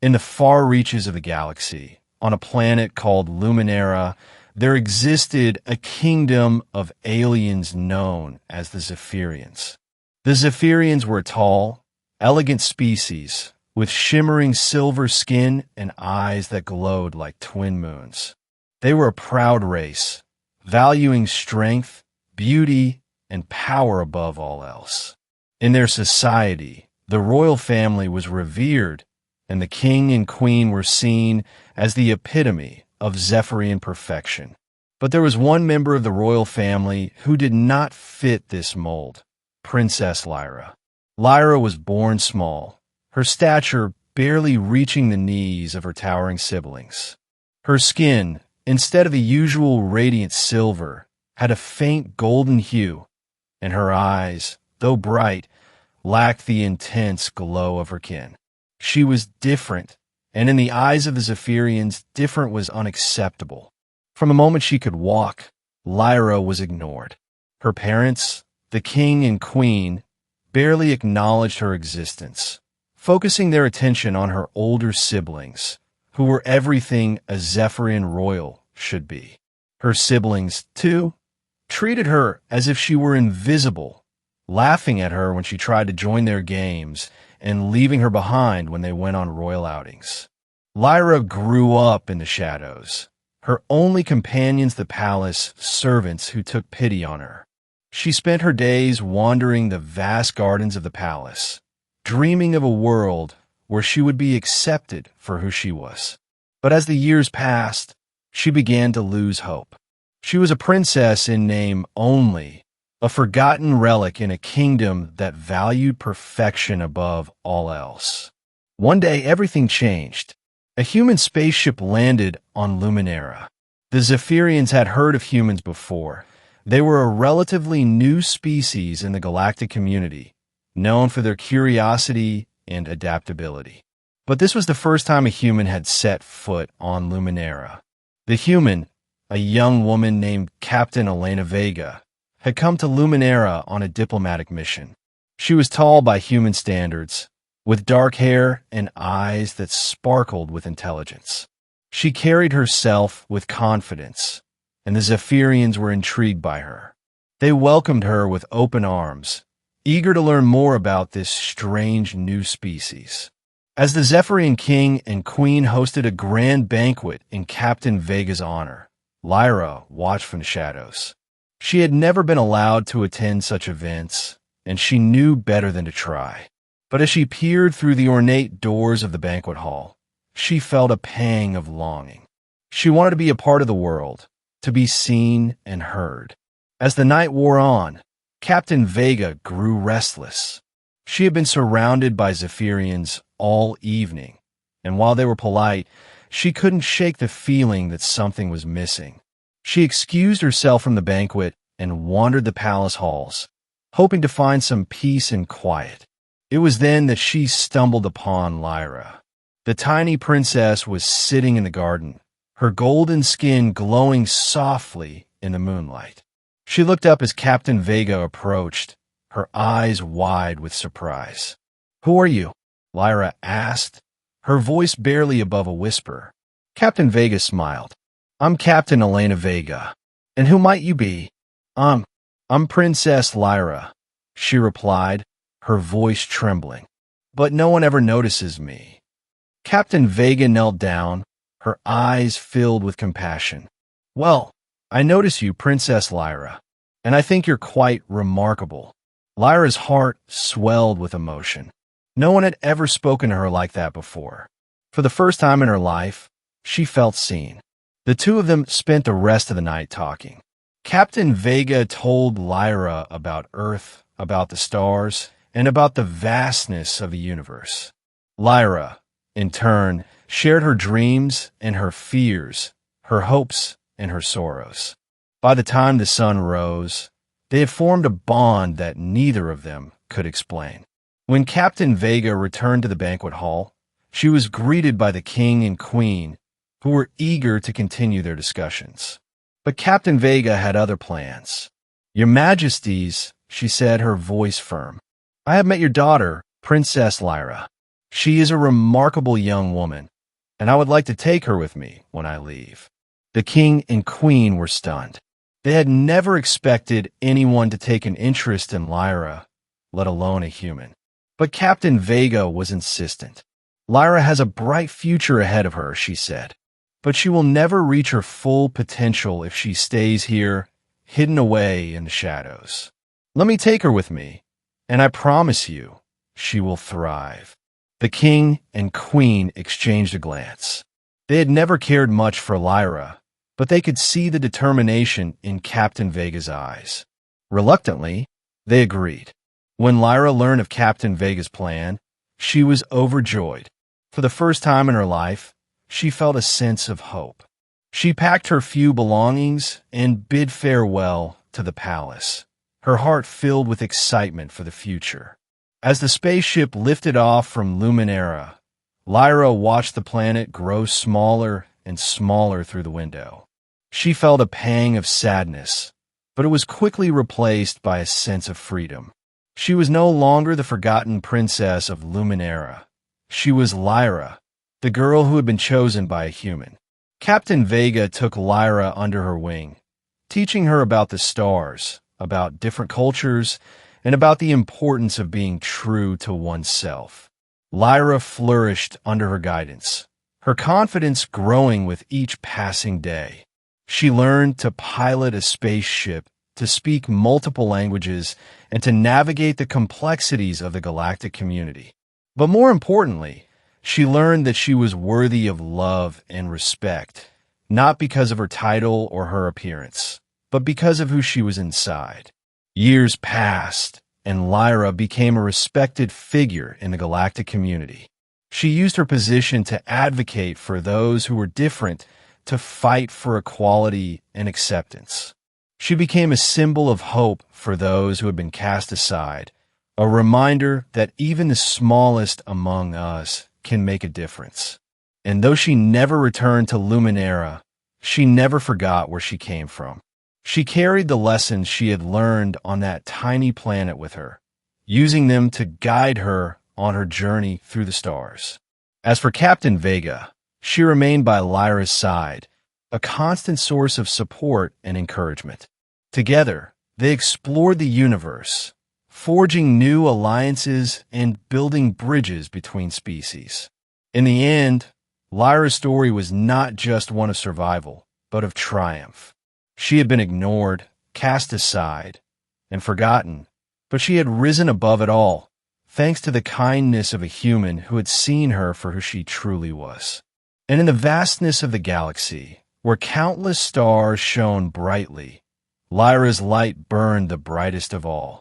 In the far reaches of the galaxy, on a planet called Luminara, there existed a kingdom of aliens known as the Zephyrians. The Zephyrians were a tall, elegant species with shimmering silver skin and eyes that glowed like twin moons. They were a proud race, valuing strength, beauty, and power above all else. In their society, the royal family was revered, and the king and queen were seen as the epitome of Zephyrian perfection. But there was one member of the royal family who did not fit this mold: Princess Lyra. Lyra was born small, her stature barely reaching the knees of her towering siblings. Her skin, instead of the usual radiant silver, had a faint golden hue, and her eyes, though bright, lacked the intense glow of her kin. She was different, and in the eyes of the Zephyrians, different was unacceptable. From the moment she could walk, Lyra was ignored. Her parents, the king and queen, barely acknowledged her existence, focusing their attention on her older siblings, who were everything a Zephyrian royal should be. Her siblings, too, treated her as if she were invisible, laughing at her when she tried to join their games and leaving her behind when they went on royal outings. Lyra grew up in the shadows, her only companions the palace servants who took pity on her. She spent her days wandering the vast gardens of the palace, dreaming of a world where she would be accepted for who she was. But as the years passed, she began to lose hope. She was a princess in name only, a forgotten relic in a kingdom that valued perfection above all else. One day, everything changed. A human spaceship landed on Luminara. The Zephyrians had heard of humans before. They were a relatively new species in the galactic community, known for their curiosity and adaptability. But this was the first time a human had set foot on Luminara. The human, a young woman named Captain Elena Vega, had come to Luminara on a diplomatic mission. She was tall by human standards, with dark hair and eyes that sparkled with intelligence. She carried herself with confidence, and the Zephyrians were intrigued by her. They welcomed her with open arms, eager to learn more about this strange new species. As the Zephyrian king and queen hosted a grand banquet in Captain Vega's honor, Lyra watched from the shadows. She had never been allowed to attend such events, and she knew better than to try. But as she peered through the ornate doors of the banquet hall, she felt a pang of longing. She wanted to be a part of the world, to be seen and heard. As the night wore on, Captain Vega grew restless. She had been surrounded by Zephyrians all evening, and while they were polite, she couldn't shake the feeling that something was missing. She excused herself from the banquet and wandered the palace halls, hoping to find some peace and quiet. It was then that she stumbled upon Lyra. The tiny princess was sitting in the garden, her golden skin glowing softly in the moonlight. She looked up as Captain Vega approached, her eyes wide with surprise. "Who are you?" Lyra asked, her voice barely above a whisper. Captain Vega smiled. "I'm Captain Elena Vega. And who might you be?" I'm Princess Lyra," she replied, her voice trembling. "But no one ever notices me." Captain Vega knelt down, her eyes filled with compassion. "Well, I notice you, Princess Lyra, and I think you're quite remarkable." Lyra's heart swelled with emotion. No one had ever spoken to her like that before. For the first time in her life, she felt seen. The two of them spent the rest of the night talking. Captain Vega told Lyra about Earth, about the stars, and about the vastness of the universe. Lyra, in turn, shared her dreams and her fears, her hopes and her sorrows. By the time the sun rose, they had formed a bond that neither of them could explain. When Captain Vega returned to the banquet hall, she was greeted by the king and queen, who were eager to continue their discussions. But Captain Vega had other plans. "Your Majesties," she said, her voice firm, "I have met your daughter, Princess Lyra." She is a remarkable young woman, and I would like to take her with me when I leave." The king and queen were stunned. They had never expected anyone to take an interest in Lyra, let alone a human. But Captain Vega was insistent. "Lyra has a bright future ahead of her," she said, "but she will never reach her full potential if she stays here, hidden away in the shadows. Let me take her with me, and I promise you, she will thrive." The king and queen exchanged a glance. They had never cared much for Lyra, but they could see the determination in Captain Vega's eyes. Reluctantly, they agreed. When Lyra learned of Captain Vega's plan, she was overjoyed. For the first time in her life, she felt a sense of hope. She packed her few belongings and bid farewell to the palace, her heart filled with excitement for the future. As the spaceship lifted off from Luminara, Lyra watched the planet grow smaller and smaller through the window. She felt a pang of sadness, but it was quickly replaced by a sense of freedom. She was no longer the forgotten princess of Luminara. She was Lyra, the girl who had been chosen by a human. Captain Vega took Lyra under her wing, teaching her about the stars, about different cultures, and about the importance of being true to oneself. Lyra flourished under her guidance, her confidence growing with each passing day. She learned to pilot a spaceship, to speak multiple languages, and to navigate the complexities of the galactic community. But more importantly, she learned that she was worthy of love and respect, not because of her title or her appearance, but because of who she was inside. Years passed, and Lyra became a respected figure in the galactic community. She used her position to advocate for those who were different, to fight for equality and acceptance. She became a symbol of hope for those who had been cast aside, a reminder that even the smallest among us can make a difference. And though she never returned to Luminara, she never forgot where she came from. She carried the lessons she had learned on that tiny planet with her, using them to guide her on her journey through the stars. As for Captain Vega, she remained by Lyra's side, a constant source of support and encouragement. Together, they explored the universe, forging new alliances and building bridges between species. In the end, Lyra's story was not just one of survival, but of triumph. She had been ignored, cast aside, and forgotten, but she had risen above it all, thanks to the kindness of a human who had seen her for who she truly was. And in the vastness of the galaxy, where countless stars shone brightly, Lyra's light burned the brightest of all.